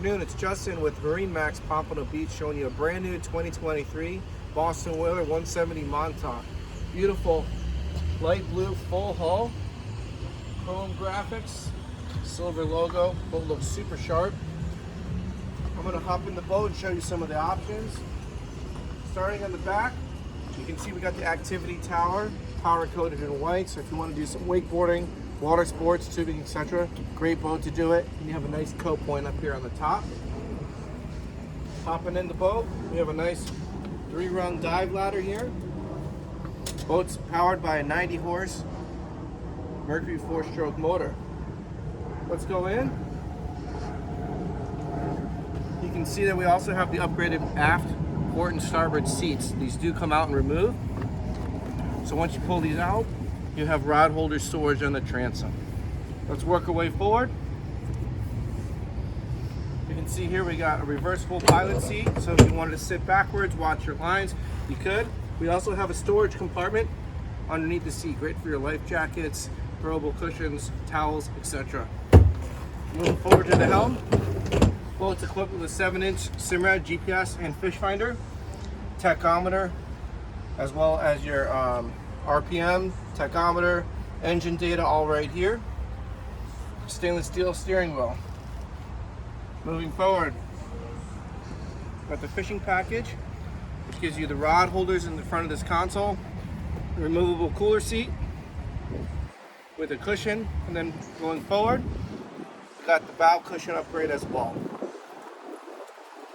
afternoon, it's Justin with MarineMax Pompano Beach showing you a brand new 2023 Boston Whaler 170 Montauk. Beautiful light blue full hull, chrome graphics, silver logo, boat looks super sharp. I'm going to hop in the boat and show you some of the options. Starting on the back, you can see we got the activity tower, powder coated in white, so if you want to do some wakeboarding, water sports, tubing, etc. Great boat to do it. And you have a nice coat point up here on the top. Hopping in the boat, we have a nice 3-rung dive ladder here. Boat's powered by a 90 horse Mercury 4-stroke motor. Let's go in. You can see that we also have the upgraded aft Orton Starboard seats. These do come out and remove. So once you pull these out, you have rod holder storage on the transom. Let's work our way forward. You can see here we got a reversible pilot seat, so if you wanted to sit backwards, watch your lines, you could. We also have a storage compartment underneath the seat, great for your life jackets, throwable cushions, towels, etc. Moving forward to the helm. Boat's equipped with a 7-inch Simrad GPS and fish finder, tachometer, as well as your RPM, tachometer, engine data, all right here. Stainless steel steering wheel. Moving forward, got the fishing package, which gives you the rod holders in the front of this console, a removable cooler seat with a cushion, and then going forward, we got the bow cushion upgrade as well.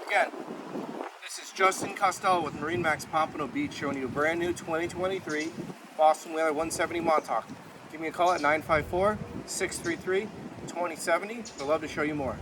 Again, this is Justin Costello with MarineMax Pompano Beach showing you a brand new 2023 Boston Whaler 170 Montauk. Give me a call at 954-633-2070. I'd love to show you more.